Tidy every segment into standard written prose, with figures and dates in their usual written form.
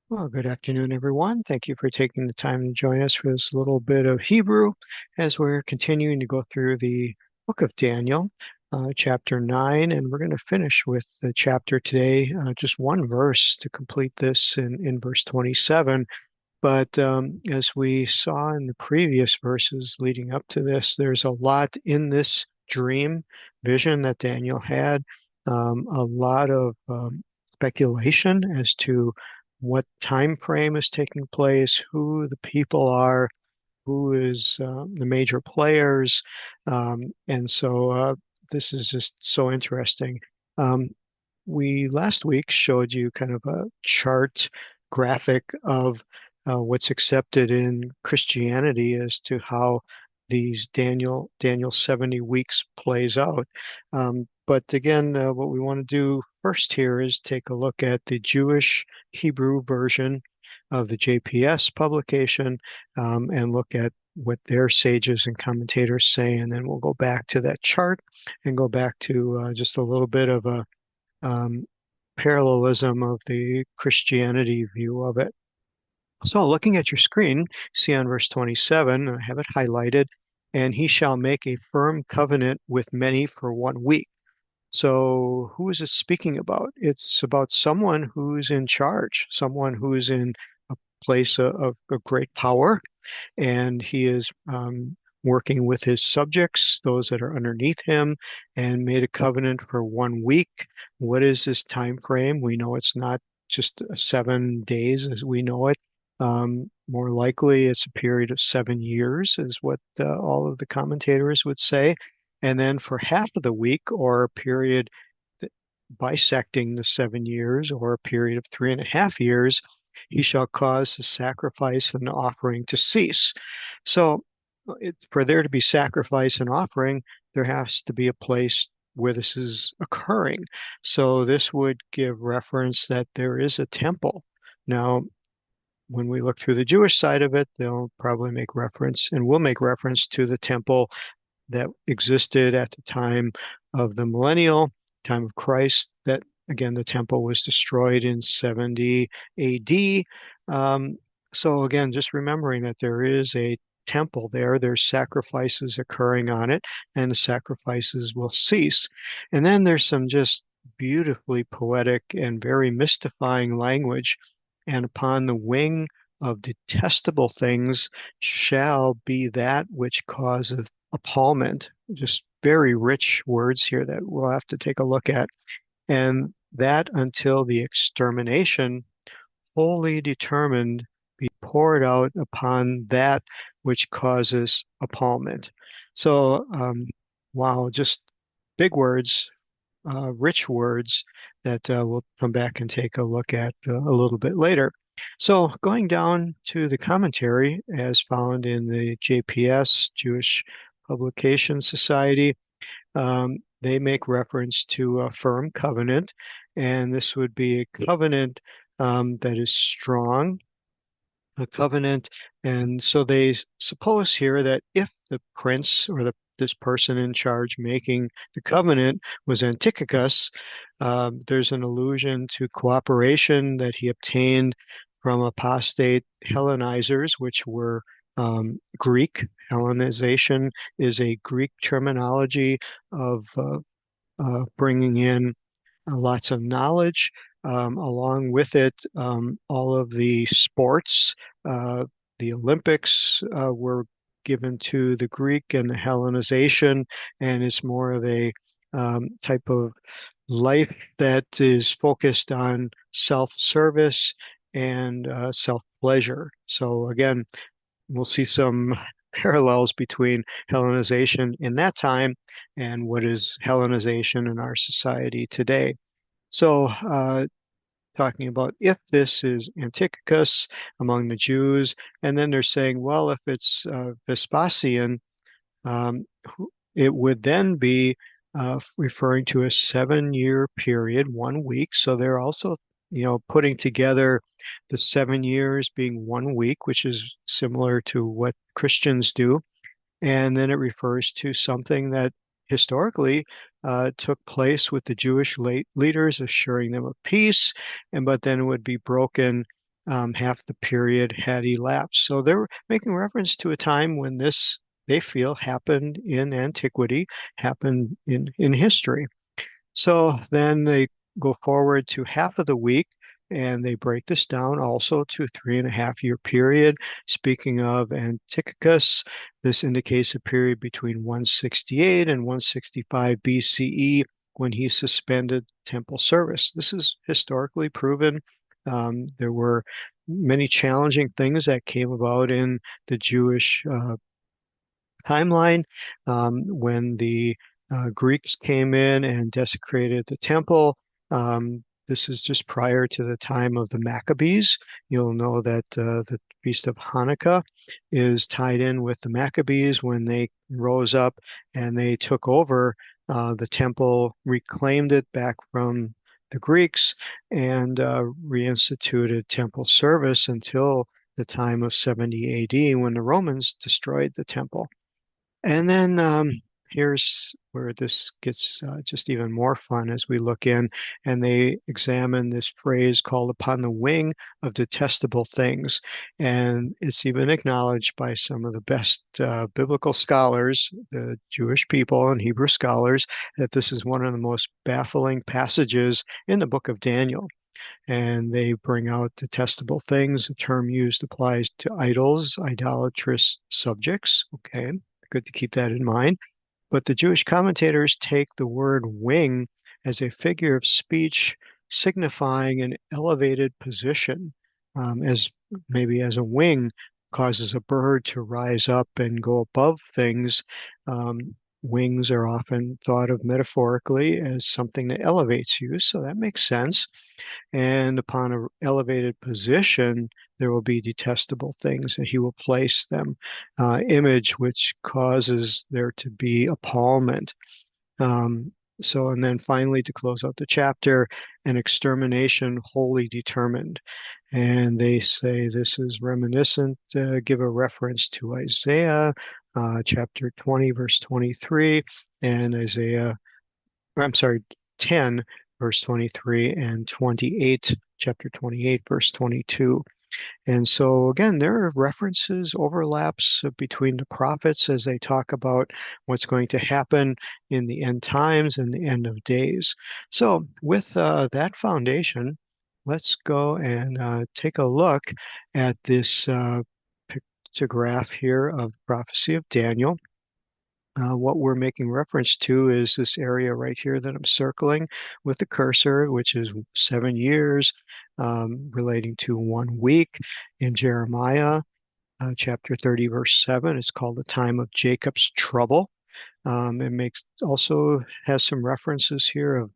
Well, good afternoon, everyone. Thank you for taking the time to join us for this little bit of Hebrew as we're continuing to go through the book of Daniel, chapter 9, and we're going to finish with the chapter today, just one verse to complete this in verse 27. But as we saw in the previous verses leading up to this, there's a lot in this dream vision that Daniel had, a lot of speculation as to what time frame is taking place, who the people are, who is the major players, and so this is just so interesting. Um, we last week showed you kind of a chart graphic of what's accepted in Christianity as to how these Daniel 70 weeks plays out. But again, what we want to do first here is take a look at the Jewish Hebrew version of the JPS publication, and look at what their sages and commentators say, and then we'll go back to that chart and go back to just a little bit of a um, parallelism of the Christianity view of it. So, looking at your screen, see on verse 27, I have it highlighted, and he shall make a firm covenant with many for 1 week. So, who is it speaking about? It's about someone who's in charge, someone who's in a place of great power, and he is working with his subjects, those that are underneath him, and made a covenant for 1 week. What is this time frame? We know it's not just 7 days as we know it. More likely, it's a period of 7 years, is what all of the commentators would say. And then for half of the week, or a period bisecting the 7 years, or a period of 3.5 years, he shall cause the sacrifice and offering to cease. So, for there to be sacrifice and offering, there has to be a place where this is occurring. So, this would give reference that there is a temple. Now, when we look through the Jewish side of it, they'll probably make reference and will make reference to the temple that existed at the time of the millennial, time of Christ, that again, the temple was destroyed in 70 AD. Um, so again, just remembering that there is a temple there, there's sacrifices occurring on it, and the sacrifices will cease. And then there's some just beautifully poetic and very mystifying language. And upon the wing of detestable things shall be that which causeth appallment. Just very rich words here that we'll have to take a look at. And that until the extermination wholly determined be poured out upon that which causes appallment. So, wow, just big words, rich words that we'll come back and take a look at a little bit later. So, going down to the commentary as found in the JPS, Jewish Publication Society, they make reference to a firm covenant, and this would be a covenant that is strong, a covenant. And so they suppose here that if the prince or this person in charge making the covenant was Antiochus, there's an allusion to cooperation that he obtained from apostate Hellenizers, which were Greek. Hellenization is a Greek terminology of bringing in lots of knowledge. Along with it, all of the sports, uh, the Olympics were given to the Greek, and the Hellenization, and it's more of a type of life that is focused on self-service and self-pleasure. So again, we'll see some parallels between Hellenization in that time and what is Hellenization in our society today. So, talking about if this is Antiochus among the Jews, and then they're saying, well, if it's Vespasian, um, it would then be referring to a 7 year period, 1 week. So they're also, putting together the 7 years being 1 week, which is similar to what Christians do. And then it refers to something that historically took place with the Jewish leaders, assuring them of peace, and but then it would be broken half the period had elapsed. So they're making reference to a time when this, they feel, happened in antiquity, happened in history. So then they go forward to half of the week and they break this down also to 3.5 year period. Speaking of Antiochus, this indicates a period between 168 and 165 BCE when he suspended temple service. This is historically proven. There were many challenging things that came about in the Jewish timeline when the Greeks came in and desecrated the temple. This is just prior to the time of the Maccabees. You'll know that the Feast of Hanukkah is tied in with the Maccabees when they rose up and they took over the temple, reclaimed it back from the Greeks, and reinstituted temple service until the time of 70 AD when the Romans destroyed the temple. And then here's where this gets just even more fun as we look in and they examine this phrase called upon the wing of detestable things. And it's even acknowledged by some of the best biblical scholars, the Jewish people and Hebrew scholars, that this is one of the most baffling passages in the book of Daniel. And they bring out detestable things. The term used applies to idols, idolatrous subjects. Okay, good to keep that in mind. But the Jewish commentators take the word wing as a figure of speech signifying an elevated position, as maybe as a wing causes a bird to rise up and go above things. Wings are often thought of metaphorically as something that elevates you, so that makes sense. And upon an elevated position, there will be detestable things, and he will place them. Image, which causes there to be appallment. Um, and then finally, to close out the chapter, an extermination wholly determined. And they say this is reminiscent, give a reference to Isaiah chapter 20, verse 23, and I'm sorry, 10, verse 23, and 28, chapter 28, verse 22. And so, again, there are references, overlaps between the prophets as they talk about what's going to happen in the end times and the end of days. So, with that foundation, let's go and take a look at this pictograph here of the prophecy of Daniel. What we're making reference to is this area right here that I'm circling with the cursor, which is 7 years, relating to 1 week. In Jeremiah chapter 30, verse 7, it's called the time of Jacob's trouble. It also has some references here of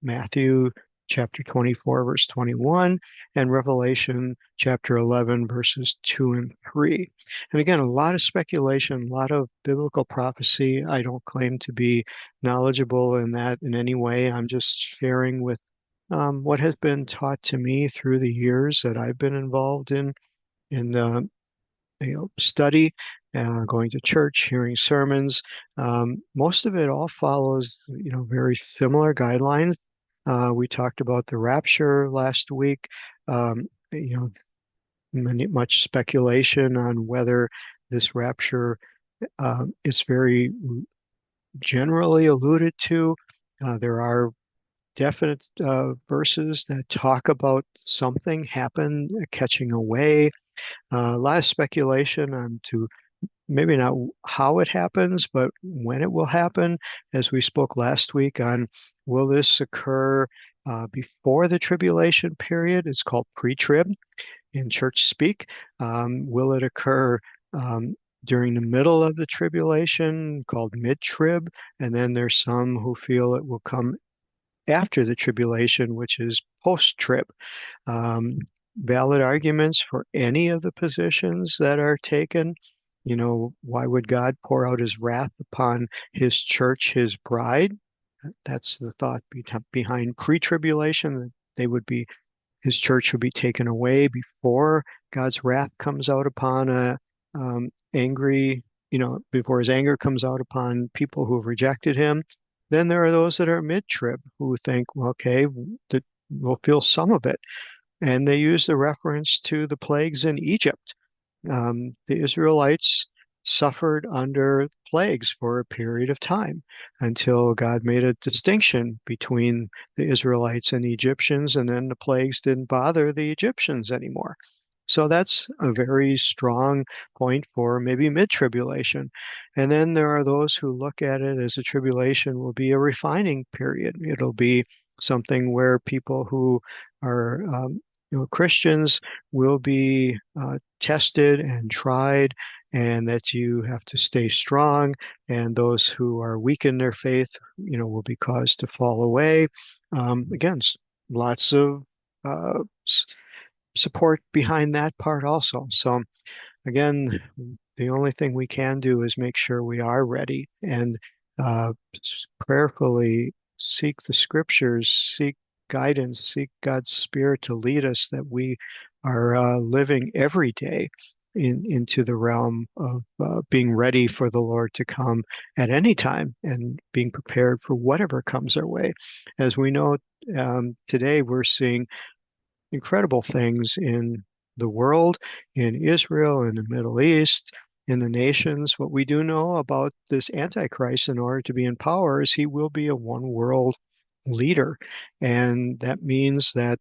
Matthew chapter 24, verse 21, and Revelation chapter 11, verses 2 and 3. And again, a lot of speculation, a lot of biblical prophecy. I don't claim to be knowledgeable in that in any way. I'm just sharing with what has been taught to me through the years that I've been involved in study, going to church, hearing sermons. Most of it all follows, very similar guidelines. We talked about the rapture last week. Um, you know, much speculation on whether this rapture is very generally alluded to. There are definite verses that talk about something happen, catching away. A lot of speculation on to maybe not how it happens, but when it will happen. As we spoke last week on, will this occur before the tribulation period? It's called pre-trib in church speak. Will it occur during the middle of the tribulation, called mid-trib? And then there's some who feel it will come after the tribulation, which is post-trib. Um, Valid arguments for any of the positions that are taken. Why would God pour out his wrath upon his church, his bride? That's the thought behind pre-tribulation, that his church would be taken away before God's wrath comes out upon before his anger comes out upon people who have rejected him. Then there are those that are mid-trib who think, well, okay, that we'll feel some of it. And they use the reference to the plagues in Egypt. The Israelites suffered under plagues for a period of time until God made a distinction between the Israelites and the Egyptians, and then the plagues didn't bother the Egyptians anymore. So that's a very strong point for maybe mid-tribulation. And then there are those who look at it as a tribulation will be a refining period. It'll be something where people who are Christians will be tested and tried, and that you have to stay strong. And those who are weak in their faith, will be caused to fall away. Again, lots of uh, support behind that part also. So again, the only thing we can do is make sure we are ready and uh, prayerfully seek the scriptures, seek guidance, seek God's Spirit to lead us, that we are living every day into the realm of being ready for the Lord to come at any time and being prepared for whatever comes our way. As we know, today we're seeing incredible things in the world, in Israel, in the Middle East, in the nations. What we do know about this Antichrist, in order to be in power, is he will be a one world leader. And that means that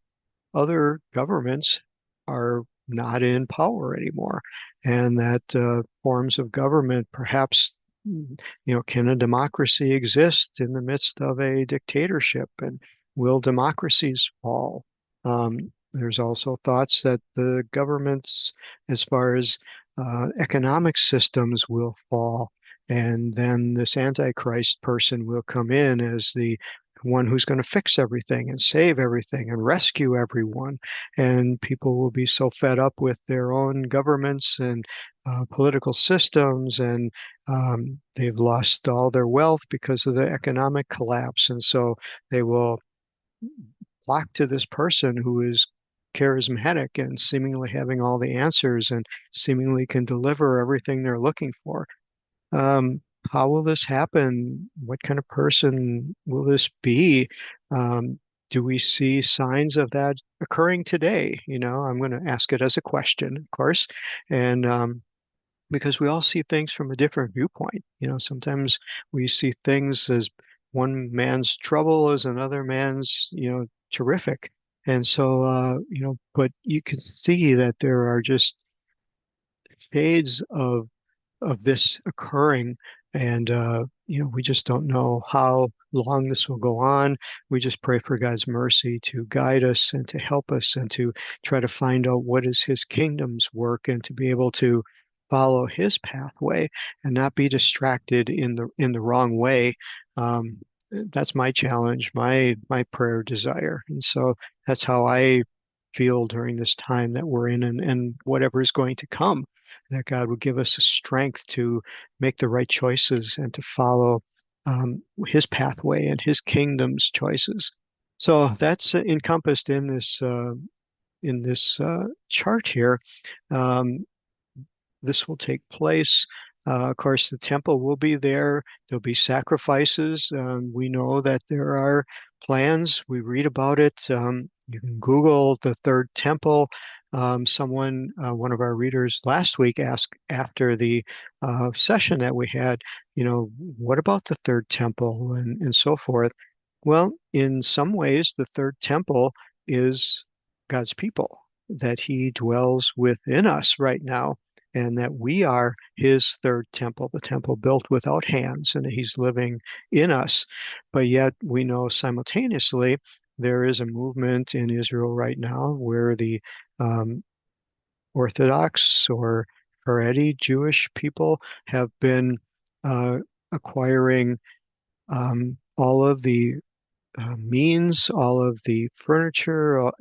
other governments are not in power anymore, and that forms of government, perhaps, can a democracy exist in the midst of a dictatorship, and will democracies fall? There's also thoughts that the governments, as far as economic systems, will fall, and then this Antichrist person will come in as the one who's going to fix everything and save everything and rescue everyone. And people will be so fed up with their own governments and political systems, and they've lost all their wealth because of the economic collapse. And so they will flock to this person who is charismatic and seemingly having all the answers and seemingly can deliver everything they're looking for. Um, how will this happen? What kind of person will this be? Um, do we see signs of that occurring today? I'm going to ask it as a question, of course, and because we all see things from a different viewpoint. Sometimes we see things as one man's trouble as another man's, terrific. And so, but you can see that there are just shades of this occurring. And, we just don't know how long this will go on. We just pray for God's mercy to guide us and to help us and to try to find out what is his kingdom's work, and to be able to follow his pathway and not be distracted in the wrong way. Um, that's my challenge, my prayer desire. And so that's how I feel during this time that we're in, and whatever is going to come, that God would give us the strength to make the right choices and to follow his pathway and his kingdom's choices. So that's encompassed in this chart here. Um, this will take place. Of course, the temple will be there. There'll be sacrifices. We know that there are plans. We read about it. You can Google the third temple. One of our readers last week asked after the session that we had, what about the third temple and so forth? Well, in some ways, the third temple is God's people, that he dwells within us right now, and that we are his third temple, the temple built without hands, and that he's living in us. But yet we know simultaneously there is a movement in Israel right now where the um, Orthodox or Haredi Jewish people have been uh, acquiring all of the means, all of the furniture,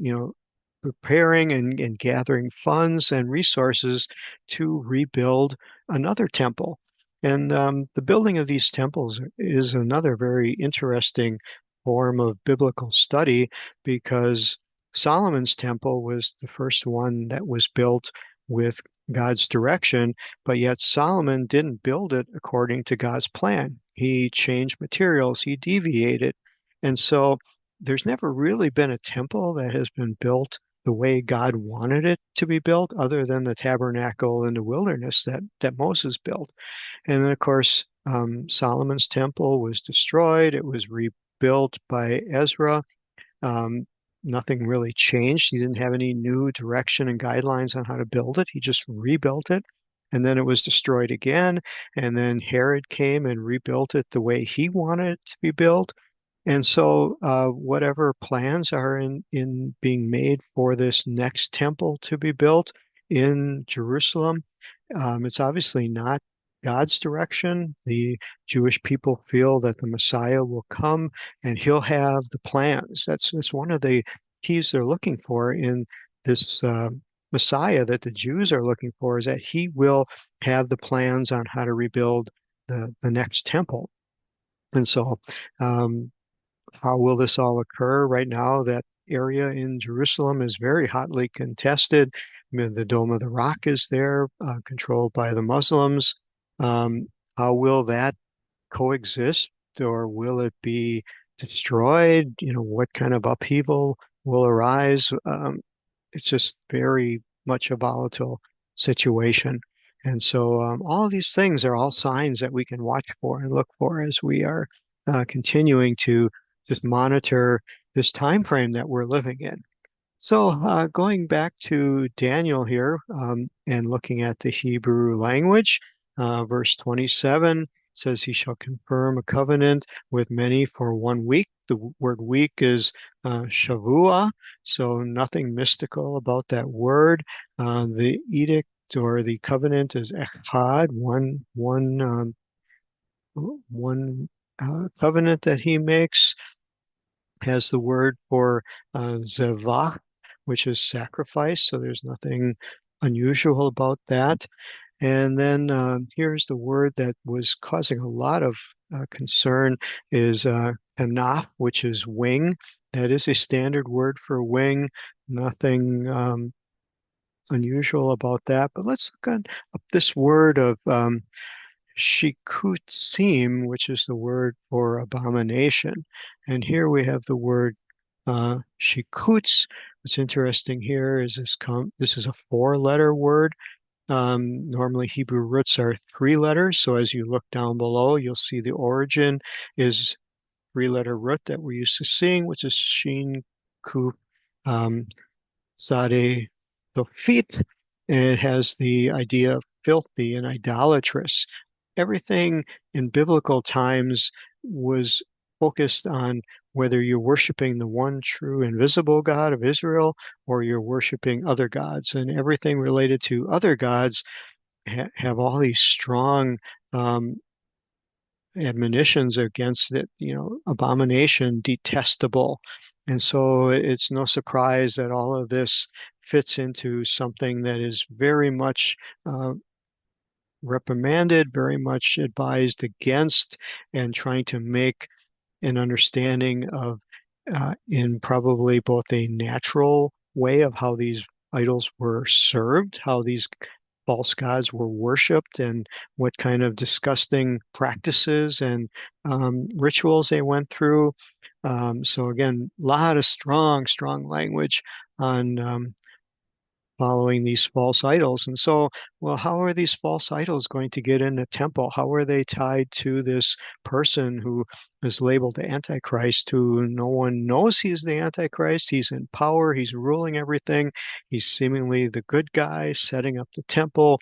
preparing and gathering funds and resources to rebuild another temple. And the building of these temples is another very interesting form of biblical study, because Solomon's temple was the first one that was built with God's direction, but yet Solomon didn't build it according to God's plan. He changed materials, he deviated. And so there's never really been a temple that has been built the way God wanted it to be built, other than the tabernacle in the wilderness that Moses built. And then, of course, Solomon's temple was destroyed. It was rebuilt by Ezra. Um, Nothing really changed. He didn't have any new direction and guidelines on how to build it. He just rebuilt it. And then it was destroyed again. And then Herod came and rebuilt it the way he wanted it to be built. And so, whatever plans are in being made for this next temple to be built in Jerusalem, it's obviously not God's direction. The Jewish people feel that the Messiah will come and he'll have the plans. That's one of the keys they're looking for in this Messiah that the Jews are looking for, is that he will have the plans on how to rebuild the next temple. And so, um, how will this all occur? Right now, that area in Jerusalem is very hotly contested. I mean, the Dome of the Rock is there, controlled by the Muslims. Um, how will that coexist, or will it be destroyed? What kind of upheaval will arise? It's just very much a volatile situation. And so all of these things are all signs that we can watch for and look for as we are continuing to just monitor this time frame that we're living in. So going back to Daniel here, and looking at the Hebrew language, verse 27 says, he shall confirm a covenant with many for 1 week. The word week is Shavua, so nothing mystical about that word. The edict or the covenant is Echad, one covenant that he makes has the word for zevach, which is sacrifice. So there's nothing unusual about that. And then here's the word that was causing a lot of concern is kanaf, which is wing. That is a standard word for wing. Nothing unusual about that. But let's look up this word of shikutsim, which is the word for abomination. And here we have the word shikuts. What's interesting here is this is a four-letter word. Normally Hebrew roots are 3 letters. So as you look down below, you'll see the origin is 3-letter root that we're used to seeing, which is shin, kuf, um, sade, sofit. It has the idea of filthy and idolatrous. Everything in biblical times was focused on whether you're worshiping the one true invisible God of Israel or you're worshiping other gods. And everything related to other gods have all these strong um, admonitions against it, abomination, detestable. And so it's no surprise that all of this fits into something that is very much reprimanded, very much advised against, and trying to make an understanding of, in probably both a natural way of how these idols were served, how these false gods were worshipped, and what kind of disgusting practices and rituals they went through. So again, a lot of strong, strong language on following these false idols. And so, well, how are these false idols going to get in the temple? How are they tied to this person who is labeled the Antichrist, who no one knows he's the Antichrist? He's in power, he's ruling everything. He's seemingly the good guy, setting up the temple,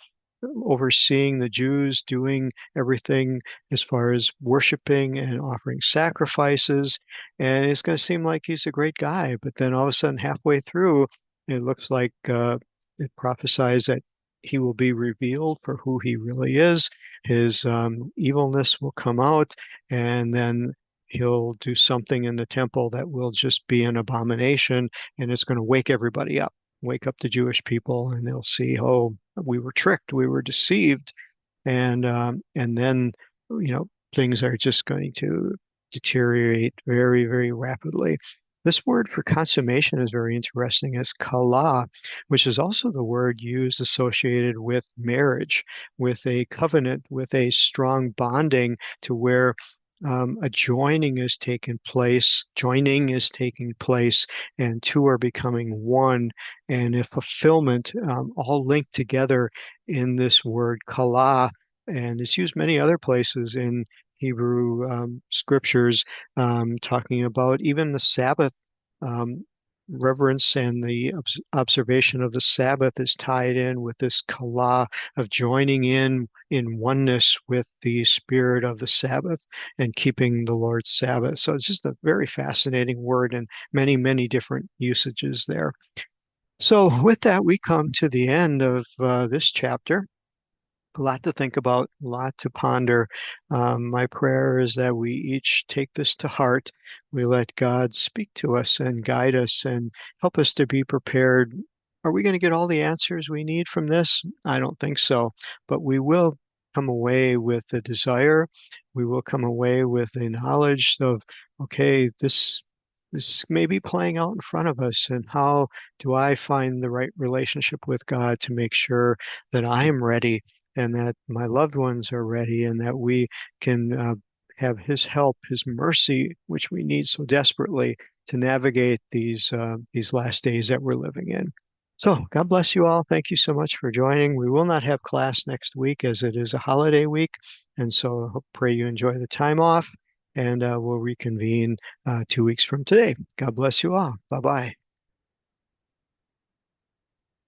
overseeing the Jews, doing everything as far as worshiping and offering sacrifices. And it's going to seem like he's a great guy, but then all of a sudden, halfway through, it looks like it prophesies that he will be revealed for who he really is. His evilness will come out, and then he'll do something in the temple that will just be an abomination, and it's going to wake everybody up, wake up the Jewish people, and they'll see, oh, we were tricked, we were deceived, and then things are just going to deteriorate very, very rapidly. This word for consummation is very interesting as kala, which is also the word used associated with marriage, with a covenant, with a strong bonding to where a joining is taking place, and two are becoming one, and a fulfillment, all linked together in this word kala, and it's used many other places in Hebrew scriptures, talking about even the Sabbath. Um, Reverence and the observation of the Sabbath is tied in with this kala of joining in oneness with the spirit of the Sabbath and keeping the Lord's Sabbath. So it's just a very fascinating word and many, many different usages there. So with that, we come to the end of this chapter. A lot to think about, a lot to ponder. My prayer is that we each take this to heart. We let God speak to us and guide us and help us to be prepared. Are we going to get all the answers we need from this? I don't think so, but we will come away with the desire. We will come away with the knowledge of, okay, this may be playing out in front of us, and how do I find the right relationship with God to make sure that I am ready and that my loved ones are ready and that we can have His help, His mercy, which we need so desperately to navigate these last days that we're living in. So God bless you all. Thank you so much for joining. We will not have class next week as it is a holiday week, and so I pray you enjoy the time off, and we'll reconvene 2 weeks from today. God bless you all. Bye bye.